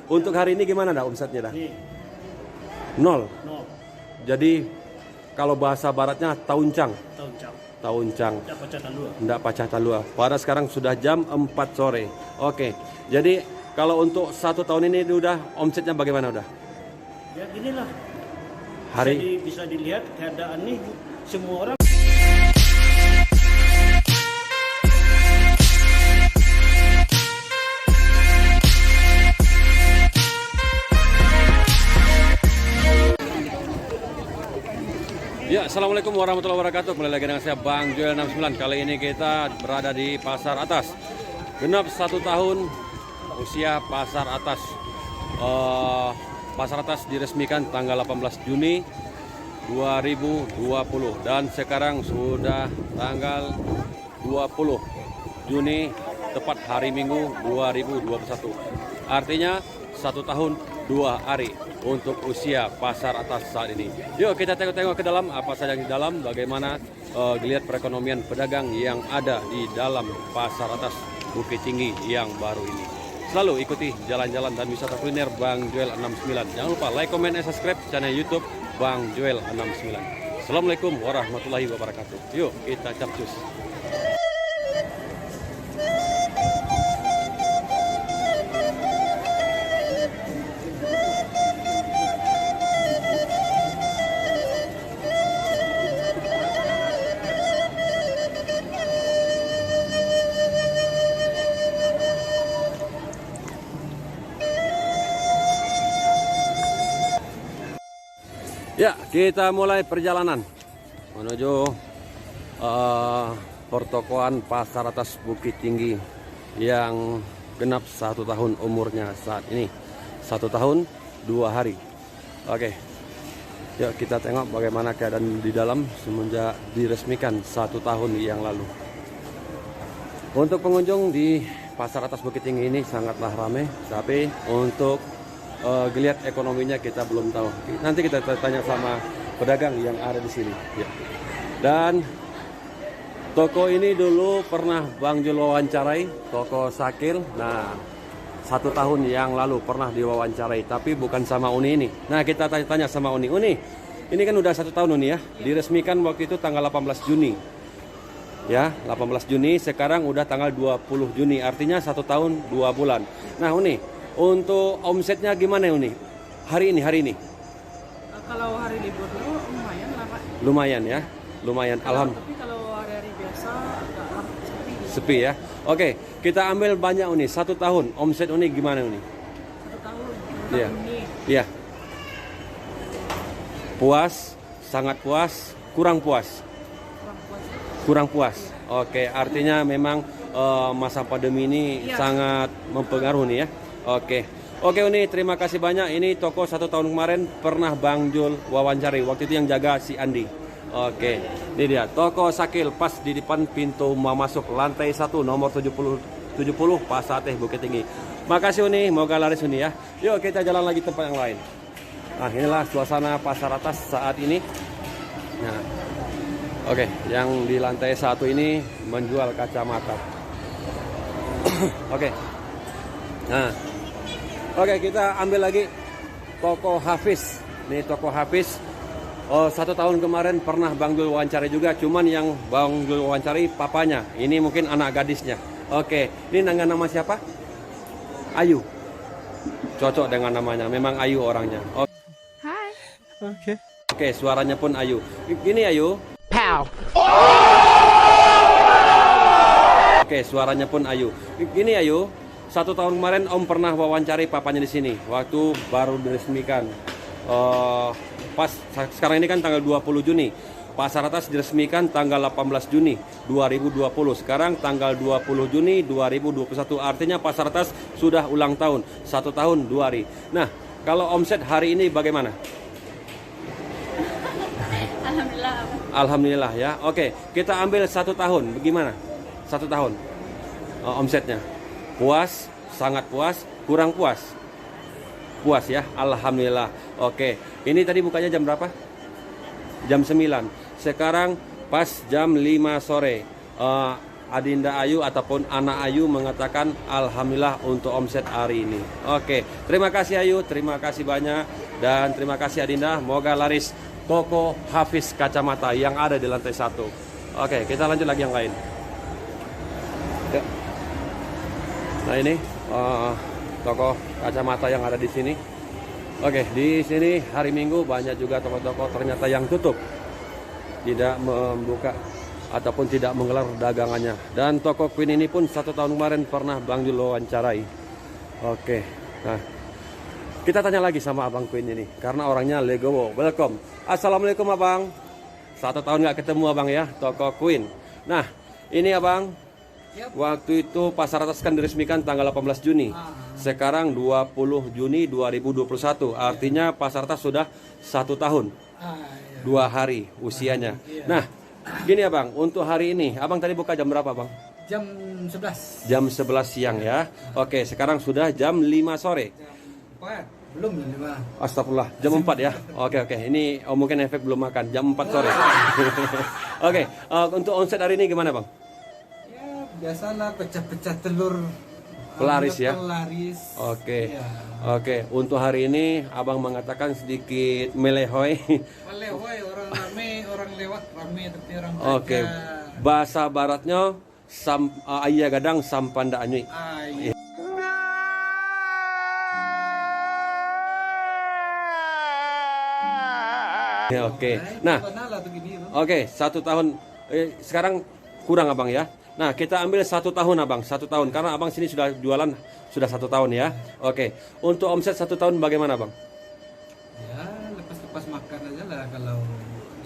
Untuk hari ini gimana dah omsetnya dah? Nih, Nol. nol. Jadi kalau bahasa baratnya tauncang. Tahun cap. Tauncang. Tidak pecahkan dua. Nggak pacah talua. Pada sekarang sudah jam 4 sore. Oke. Jadi kalau untuk 1 tahun ini udah omsetnya bagaimana udah? Ya inilah. Hari Bisa dilihat keadaan nih semua orang. Ya, assalamualaikum warahmatullahi wabarakatuh. Kembali lagi dengan saya Bang Joel 69. Kali ini kita berada di Pasar Atas. Genap 1 tahun usia Pasar Atas. Pasar Atas diresmikan tanggal 18 Juni 2020 dan sekarang sudah tanggal 20 Juni, tepat hari Minggu 2021. Artinya 1 tahun 2 hari untuk usia Pasar Atas saat ini. Yuk kita tengok-tengok ke dalam, apa saja di dalam, bagaimana geliat perekonomian pedagang yang ada di dalam Pasar Atas Bukit Tinggi yang baru ini. Selalu ikuti jalan-jalan dan wisata kuliner Bang Joel 69. Jangan lupa like, comment, dan subscribe channel YouTube Bang Joel 69. Assalamualaikum warahmatullahi wabarakatuh. Yuk kita capcus. Ya, kita mulai perjalanan menuju pertokoan Pasar Atas Bukit Tinggi yang genap 1 tahun umurnya saat ini. 1 tahun 2 hari. Oke, yuk kita tengok bagaimana keadaan di dalam semenjak diresmikan 1 tahun yang lalu. Untuk pengunjung di Pasar Atas Bukit Tinggi ini sangatlah ramai, tapi untuk geliat ekonominya kita belum tahu. Nanti kita tanya sama pedagang yang ada di sini. Ya. Dan toko ini dulu pernah Bang Jul wawancarai, toko Sakil. Nah, 1 tahun yang lalu pernah diwawancarai, tapi bukan sama Uni ini. Nah, kita tanya sama Uni. Uni, ini kan udah 1 tahun Uni ya. Diresmikan waktu itu tanggal 18 Juni. Ya, 18 Juni, sekarang udah tanggal 20 Juni. Artinya 1 tahun 2 bulan. Nah, Uni, untuk omsetnya gimana Uni? Hari ini? Kalau hari libur dulu lumayan lah Pak. Lumayan ya, lumayan. Tapi kalau hari-hari biasa agak sepi ya. Oke, kita ambil banyak Uni. 1 tahun omset Uni gimana Uni? 1 tahun. Iya. Ini Iya. Puas, sangat puas, kurang puas. kurang puas. Kurang puas. Oke, artinya memang masa pandemi ini Iya. sangat mempengaruhi ya. Oke, Uni, terima kasih banyak. Ini toko 1 tahun kemarin pernah Bang Jul wawancari. Waktu itu yang jaga si Andi. Oke, ini dia toko Sakil pas di depan pintu mau masuk lantai 1 nomor 70 Pasar Atas Bukit Tinggi. Makasih Uni, moga laris Uni ya. Yuk kita jalan lagi tempat yang lain. Nah, inilah suasana Pasar Atas saat ini. Nah, oke, yang di lantai 1 ini menjual kacamata. Oke. Nah, oke, kita ambil lagi toko Hafiz. Ini toko Hafiz. 1 tahun kemarin pernah Bang Jul wawancari juga, cuman yang Bang Jul wawancari papanya. Ini mungkin anak gadisnya. Oke, ini nama siapa? Ayu. Cocok dengan namanya, memang Ayu orangnya. Hai. Oke, suaranya pun Ayu. Ini Ayu. Pow. Oke, suaranya pun Ayu. Ini Ayu. 1 tahun kemarin Om pernah wawancari papanya di sini waktu baru diresmikan. Pas sekarang ini kan tanggal 20 Juni. Pasar Atas diresmikan tanggal 18 Juni 2020. Sekarang tanggal 20 Juni 2021. Artinya Pasar Atas sudah ulang tahun. 1 tahun 2 hari. Nah, kalau omset hari ini bagaimana? Alhamdulillah. Alhamdulillah ya. Oke, kita ambil 1 tahun. Bagaimana? 1 tahun omsetnya. Puas, sangat puas, kurang puas. Puas ya, alhamdulillah. Oke, ini tadi bukanya jam berapa? Jam 9. Sekarang pas jam 5 sore. Adinda Ayu ataupun Anak Ayu mengatakan alhamdulillah untuk omset hari ini. Oke, terima kasih Ayu, terima kasih banyak, dan terima kasih Adinda. Moga laris toko Hafiz Kacamata yang ada di lantai 1. Oke, kita lanjut lagi yang lain. Ya. Nah ini toko kacamata yang ada di sini. Oke, di sini hari Minggu banyak juga toko-toko ternyata yang tutup, tidak membuka ataupun tidak menggelar dagangannya. Dan toko Queen ini pun 1 tahun kemarin pernah Bang Jul wawancarai. Oke, nah kita tanya lagi sama Abang Queen ini karena orangnya legowo. Welcome. Assalamualaikum Abang. 1 tahun nggak ketemu Abang ya, toko Queen. Nah ini Abang, waktu itu Pasar Atas kan diresmikan tanggal 18 Juni. Sekarang 20 Juni 2021. Artinya Pasar Atas sudah 1 tahun 2 hari usianya. Nah gini Abang, untuk hari ini Abang tadi buka jam berapa Bang? Jam 11. Jam 11 siang ya. Oke, sekarang sudah jam 5 sore. Jam 4. Belum jam 5. Astagfirullah, jam 4 ya. Oke. Ini mungkin efek belum makan. Jam 4 sore. Oke, untuk omset hari ini gimana Bang? Ya, biasalah pecah-pecah telur. Pelaris ya. Pelaris. Oke. Ya. Oke, untuk hari ini Abang mengatakan sedikit melehoy. Melehoy, orang rame, orang lewat rame, tapi orang Oke. Bahasa baratnya ayah gadang sampanda anyui. Iya. Oke. Nah, oke, 1 tahun sekarang kurang Abang ya. Nah, kita ambil 1 tahun Abang, 1 tahun karena Abang sini sudah jualan sudah 1 tahun ya. Oke. Untuk omset 1 tahun bagaimana Bang? Ya, lepas-lepas makan aja lah kalau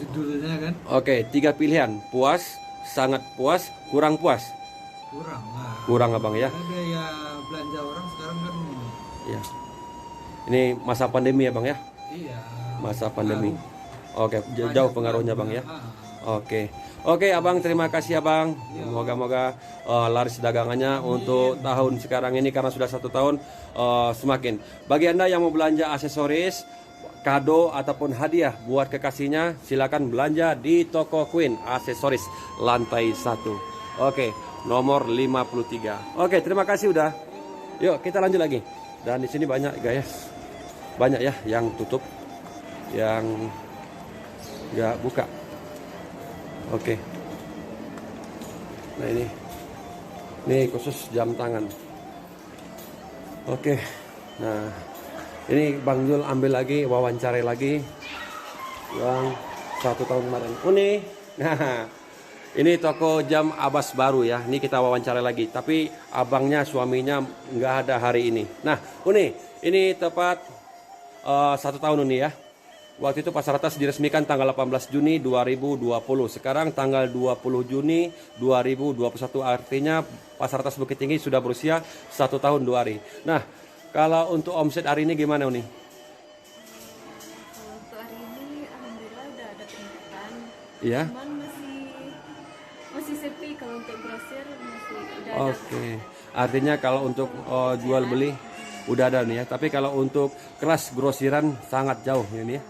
judulnya kan. Oke, 3 pilihan. Puas, sangat puas, kurang puas. Kurang lah. Kurang Abang ya. Ada ya belanja orang sekarang kan. Iya. Ini masa pandemi ya Bang ya? Iya. Masa pandemi. Oke, jauh pengaruhnya Bang ya. Oke. Oke Abang, terima kasih Abang. Moga-moga laris dagangannya untuk tahun sekarang ini karena sudah 1 tahun semakin. Bagi Anda yang mau belanja aksesoris, kado ataupun hadiah buat kekasihnya, silakan belanja di toko Queen aksesoris lantai 1. Oke, nomor 53. Oke, terima kasih udah. Yuk kita lanjut lagi. Dan di sini banyak guys. Banyak ya yang tutup, yang nggak buka. Oke. Nah ini khusus jam tangan. Oke. Nah ini Bang Jul ambil lagi, wawancarai lagi yang 1 tahun kemarin. Uni. Nah ini toko jam Abbas baru ya. Ini kita wawancarai lagi. Tapi abangnya suaminya nggak ada hari ini. Nah Uni, ini tepat 1 tahun Uni ya. Waktu itu Pasar Atas diresmikan tanggal 18 Juni 2020. Sekarang tanggal 20 Juni 2021. Artinya Pasar Atas Bukit Tinggi sudah berusia 1 tahun 2 hari. Nah, kalau untuk omset hari ini gimana Uni? Untuk hari ini alhamdulillah udah ada peningkatan. Iya. Cuman masih sepi kalau untuk grosir masih udah ada. Oke. Artinya kalau untuk jual beli udah ada nih ya. Tapi kalau untuk kelas grosiran sangat jauh ini ya.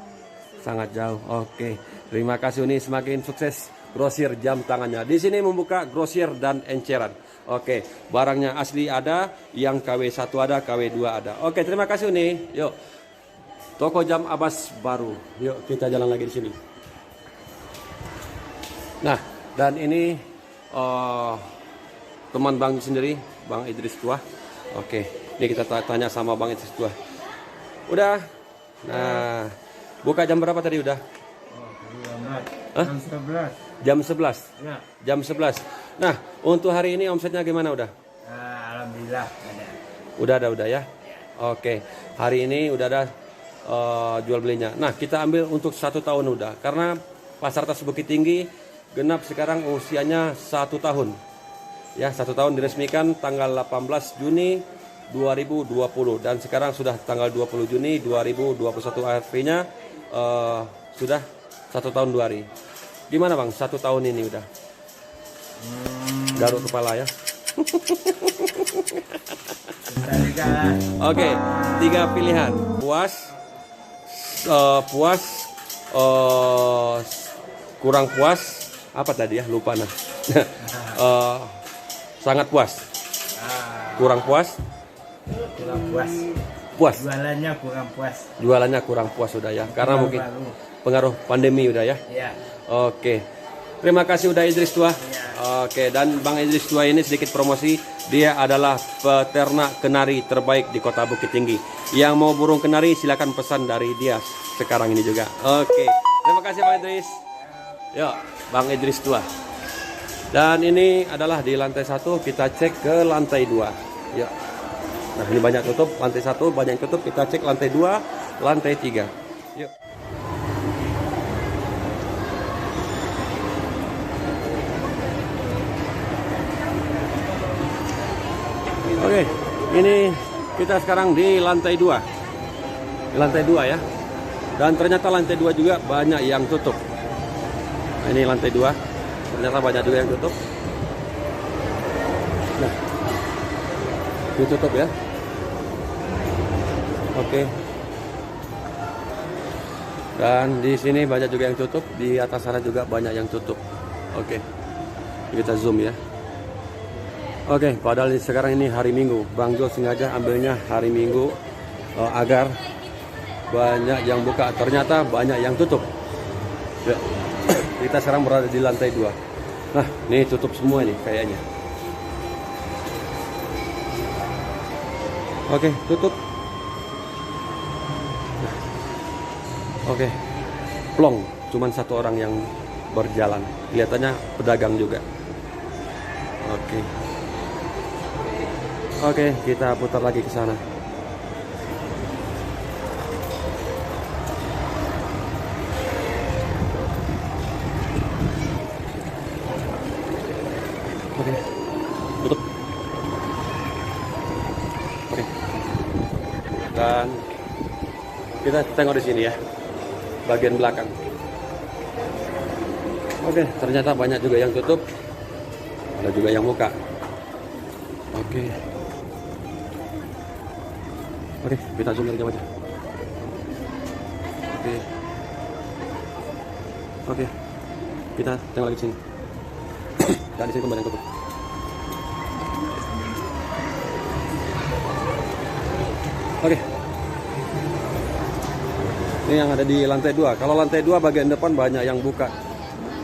Sangat jauh. Oke. Terima kasih Uni, semakin sukses grosir jam tangannya. Di sini membuka grosir dan enceran. Oke, barangnya asli ada, yang KW1 ada, KW2 ada. Oke, terima kasih Uni. Yuk. Toko jam Abbas baru. Yuk kita jalan lagi di sini. Nah, dan ini teman Bang sendiri, Bang Idris Tua. Oke, ini kita tanya sama Bang Idris Tua. Udah. Nah, buka jam berapa tadi udah? Jam 11. Jam 11. Ya. Jam 11. Nah, untuk hari ini omsetnya gimana udah? Alhamdulillah ada. Udah ya. Oke. Hari ini udah ada jual belinya. Nah, kita ambil untuk 1 tahun udah. Karena Pasar Atas Bukit Tinggi genap sekarang usianya 1 tahun. Ya, 1 tahun diresmikan tanggal 18 Juni 2020 dan sekarang sudah tanggal 20 Juni 2021. Artinya sudah 1 tahun 2 hari. Gimana Bang? 1 tahun ini udah. Garuk kepala ya. Oke, 3 pilihan. Puas, kurang puas, apa tadi ya? Lupa nah. sangat puas. Ah, Kurang puas? kurang puas. Puas. Jualannya kurang puas. Jualannya kurang puas sudah ya. Karena mungkin Baru. pengaruh pandemi udah ya. Ya. Oke. Terima kasih udah Idris Tua. Ya. Oke, dan Bang Idris Tua ini sedikit promosi. Dia adalah peternak kenari terbaik di Kota Bukit Tinggi. Yang mau burung kenari silakan pesan dari dia sekarang ini juga. Oke. Terima kasih Bang Idris. Yuk, Bang Idris Tua. Dan ini adalah di lantai 1, kita cek ke lantai 2. Yuk. Nah, ini banyak tutup, lantai 1 banyak yang tutup, kita cek lantai 2, lantai 3. Yuk. Oke, ini kita sekarang di lantai 2. Di lantai 2 ya. Dan ternyata lantai 2 juga banyak yang tutup. Nah, ini lantai 2. Ternyata banyak juga yang tutup. Nah, ditutup ya. Oke. Dan di sini banyak juga yang tutup. Di atas sana juga banyak yang tutup. Oke. Kita zoom ya. Oke, padahal sekarang ini hari Minggu. Bang Jo sengaja ambilnya hari Minggu agar banyak yang buka. Ternyata banyak yang tutup. Ya. Kita sekarang berada di lantai 2. Nah, ini tutup semua nih kayaknya. Oke, tutup. Nah. Oke, plong. Cuman satu orang yang berjalan. Kelihatannya pedagang juga. Oke. Oke, kita putar lagi ke sana. Oke, tutup. Oke. Dan kita tengok di sini ya, bagian belakang. Oke, ternyata banyak juga yang tutup, ada juga yang buka. Oke. Oke, kita zoom dari jauh aja. Oke. Oke. Kita tengok lagi sini. Dan di sini pun banyak tutup. Oke. Ini yang ada di lantai 2. Kalau lantai 2 bagian depan banyak yang buka.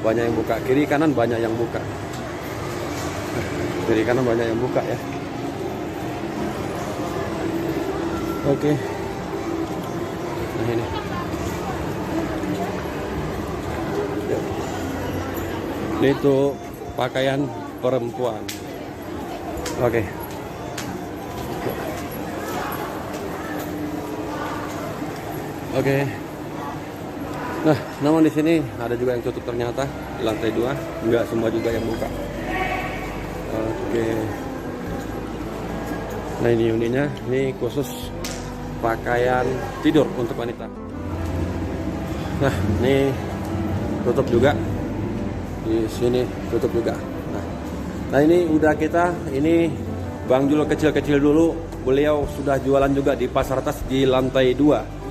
Banyak yang buka. Kiri kanan banyak yang buka. Kiri kanan banyak yang buka ya. Oke. Nah ini. Ini tuh pakaian perempuan. Oke. Oke. Nah, namun di sini ada juga yang tutup ternyata di lantai 2. Enggak semua juga yang buka. Oke. Nah ini unitnya, ini khusus pakaian tidur untuk wanita. Nah ini tutup juga, di sini tutup juga. Nah ini udah ini Bang Julo kecil-kecil dulu, beliau sudah jualan juga di pasar atas di lantai 2.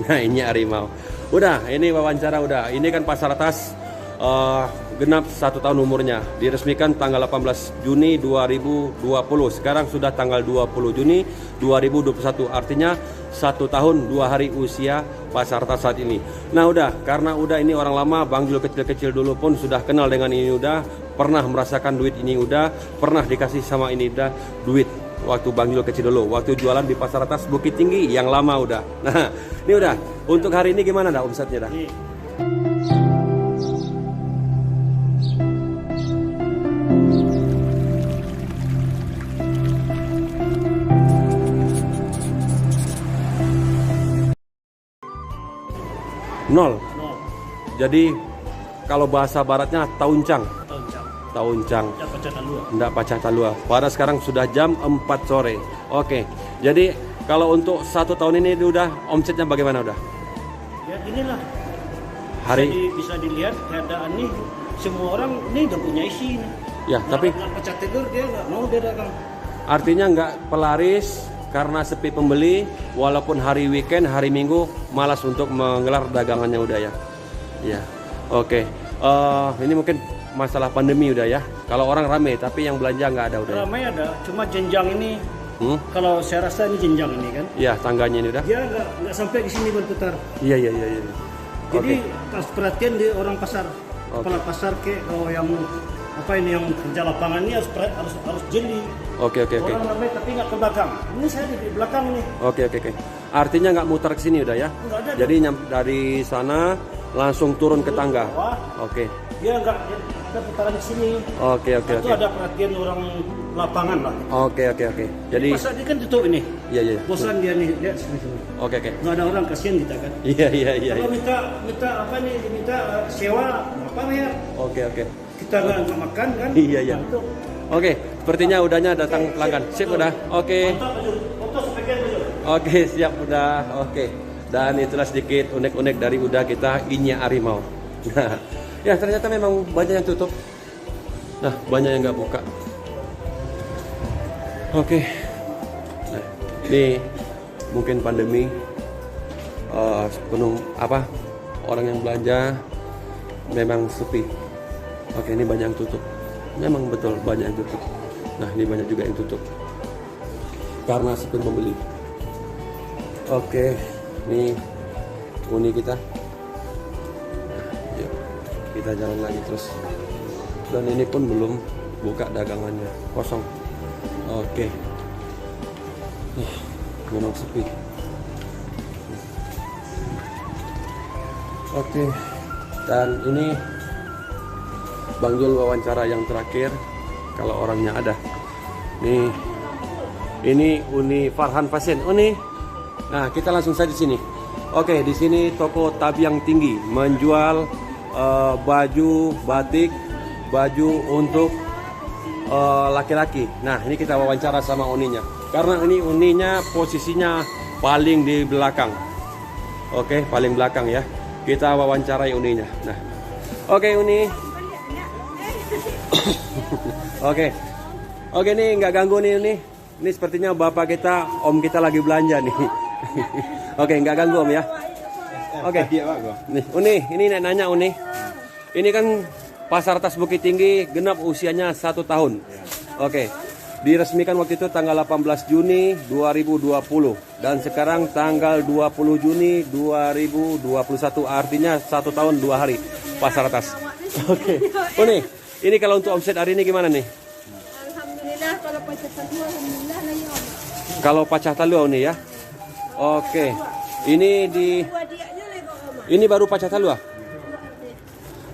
Nah ini harimau. Udah, ini wawancara udah. Ini kan pasar atas genap 1 tahun umurnya. Diresmikan tanggal 18 Juni 2020. Sekarang sudah tanggal 20 Juni 2021. Artinya 1 tahun 2 hari usia pasar atas saat ini. Nah udah, karena udah ini orang lama, Bang Julo kecil-kecil dulu pun sudah kenal dengan ini udah, pernah merasakan duit ini udah, pernah dikasih sama ini udah duit. Waktu Bang Julo kecil dulu, waktu jualan di pasar atas Bukit Tinggi yang lama udah. Nah ini udah, untuk hari ini gimana dah omsetnya dah? Nol. Jadi kalau bahasa baratnya tauncang. Tauncang. Enggak pacah talua. Pada sekarang sudah jam 4 sore. Oke. Jadi kalau untuk 1 tahun ini udah omsetnya bagaimana udah? Ya inilah. Hari Bisa dilihat keadaan nih, semua orang ini udah punya isi nih. ya, tapi Nggak pecah tegur, dia nggak mau dia dagang. artinya nggak pelaris karena sepi pembeli, walaupun hari weekend, hari Minggu malas untuk menggelar dagangannya udah ya. Ya. Oke. Ini mungkin masalah pandemi udah ya. Kalau orang rame, tapi yang belanja nggak ada udah. Ramai ada, cuma jenjang ini. Hmm? Kalau saya rasa ini jenjang ini kan. Iya, tangganya ini udah. Dia nggak sampai di sini berputar. Iya. Jadi Oke. kasih perhatian di orang pasar, kepala pasar yang apa ini yang kerja lapangan ini harus jeli. Oke. Orang ramai tapi nggak ke belakang. Ini saya di belakang ini. Oke. Artinya nggak muter ke sini udah ya? Nggak ada. Jadi dari sana langsung turun ke tangga. Wah, Oke. dia nggak ada putaran di sini. Oke. Itu ada perhatian orang lapangan lah. Oke. Jadi Pasar ini kan tutup ini. iya. Bosan dia nih, lihat sini. Oke. Nggak ada orang, kasihan kita kan. Iya. Kalau minta apa nih, minta sewa apa ya? Oke. Kita nggak makan kan? Iya. Nah, itu. Oke, sepertinya udahnya datang pelanggan. Sip udah. Oke. Foto sebagian dulu. Oke, siap udah. Oke. Dan itulah sedikit unek-unek dari udah kita Inya Harimau. Nah, ya ternyata memang banyak yang tutup. Nah, banyak yang nggak buka. Oke. Nah, ini mungkin pandemi penuh apa? Orang yang belanja memang sepi. Oke, ini banyak yang tutup. Memang betul banyak yang tutup. Nah, ini banyak juga yang tutup karena sepi pembeli. Oke, ini uni kita. Nah, yuk, kita jalan lagi terus. Dan ini pun belum buka dagangannya, kosong. Oke, memang sepi. Oke, dan ini Bang Jul wawancara yang terakhir kalau orangnya ada. Nih, ini Uni Farhan Fashion. Uni. Nah, kita langsung saja di sini. Oke, di sini toko Tabiang Tinggi menjual baju batik, baju untuk laki-laki. Nah, ini kita wawancara sama Uninya. Karena ini Uninya posisinya paling di belakang. Oke, paling belakang ya. Kita wawancarai Uninya. Nah, oke Uni. Oke nih nggak ganggu nih Uni. Ini sepertinya bapak kita, om kita lagi belanja nih. Oke, nggak ganggu om ya. Oke. Nih Uni, ini nanya Uni. Ini kan Pasar Atas Bukit Tinggi genap usianya 1 tahun. Oke. Diresmikan waktu itu tanggal 18 Juni 2020 dan sekarang tanggal 20 Juni 2021, artinya 1 tahun 2 hari Pasar Atas. Oke. Uni, ini kalau untuk omset hari ini gimana nih? Alhamdulillah, kalau pacah talu alhamdulillah lah ya. Kalau pacah talu nih ya. Oke. Ini ini baru pacah talu.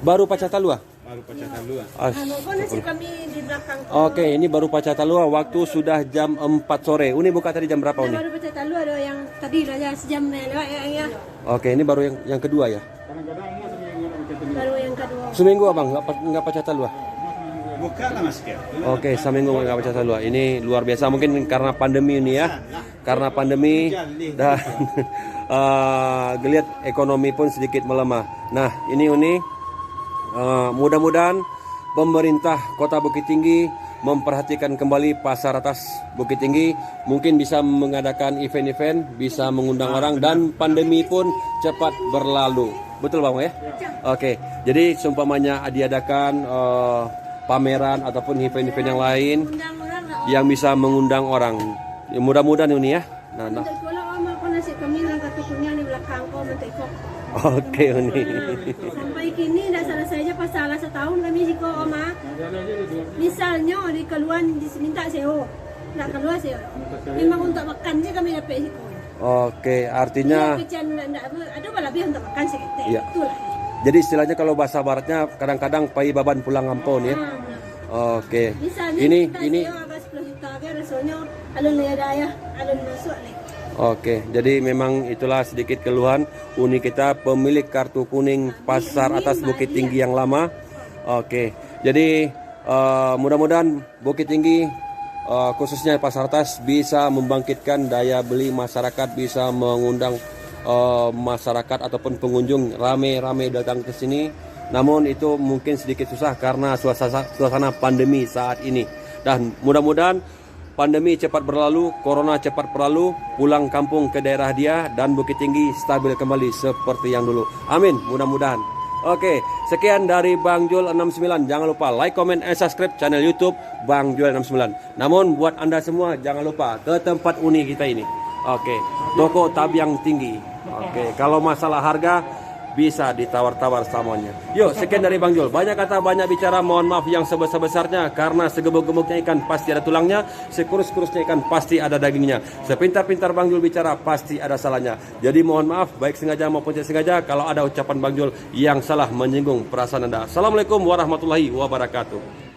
Baru pacah talu. Nasi kami di belakang. Oke, ini baru pacah talu waktu sudah jam 4 sore. Uni buka tadi jam berapa Uni? Baru pacah talu ada yang tadi aja sejam lewat ya. Oke, ini baru yang kedua ya. Baru yang kedua. Seminggu abang nggak pacah talu. Buka lah mas ya. Oke, seminggu nggak pacah talu. Ini luar biasa mungkin karena pandemi ini ya. Karena pandemi dan geliat ekonomi pun sedikit melemah. Nah, ini Uni mudah-mudahan pemerintah Kota Bukit Tinggi memperhatikan kembali Pasar Atas Bukit Tinggi, mungkin bisa mengadakan event-event, bisa mengundang orang dan pandemi pun cepat berlalu. Betul Bang ya? Oke. Jadi seumpamanya diadakan pameran ataupun event-event yang lain yang bisa mengundang orang. Ya, mudah-mudahan ini ya. Nah. Oke Uni. Sampai kini tidak selesai aja pasalah setahun kami siko Oma. Misalnya di keluar diminta SEO, nggak keluar SEO. Memang untuk makan sih kami dapat siko. Oke, artinya ada lebih untuk makan sih. Iya. Jadi istilahnya kalau bahasa baratnya kadang-kadang pai baban pulang kampung ya. Oke. Misalnya Ini agak 10 juta kan rasanya alun daya alun masuk nih. Oke, jadi memang itulah sedikit keluhan Uni kita pemilik kartu kuning Pasar Atas Bukit Tinggi yang lama. Oke, jadi mudah-mudahan Bukit Tinggi khususnya Pasar Atas bisa membangkitkan daya beli masyarakat, bisa mengundang masyarakat ataupun pengunjung rame-rame datang ke sini. Namun itu mungkin sedikit susah karena suasana pandemi saat ini. Dan mudah-mudahan pandemi cepat berlalu, corona cepat berlalu, pulang kampung ke daerah dia dan Bukit Tinggi stabil kembali seperti yang dulu. Amin, mudah-mudahan. Oke, sekian dari Bang Jul 69. Jangan lupa like, comment, and subscribe channel YouTube Bang Jul 69. Namun buat Anda semua jangan lupa ke tempat unik kita ini. Oke, toko Tabiang Tinggi. Oke, kalau masalah harga bisa ditawar-tawar semuanya. Yuk, sekian dari Bang Jul. Banyak kata, banyak bicara. Mohon maaf yang sebesar-besarnya, karena segemuk-gemuknya ikan pasti ada tulangnya, sekurus-kurusnya ikan pasti ada dagingnya, sepintar-pintar Bang Jul bicara pasti ada salahnya. Jadi mohon maaf, baik sengaja maupun tidak sengaja, kalau ada ucapan Bang Jul yang salah menyinggung perasaan Anda. Assalamualaikum warahmatullahi wabarakatuh.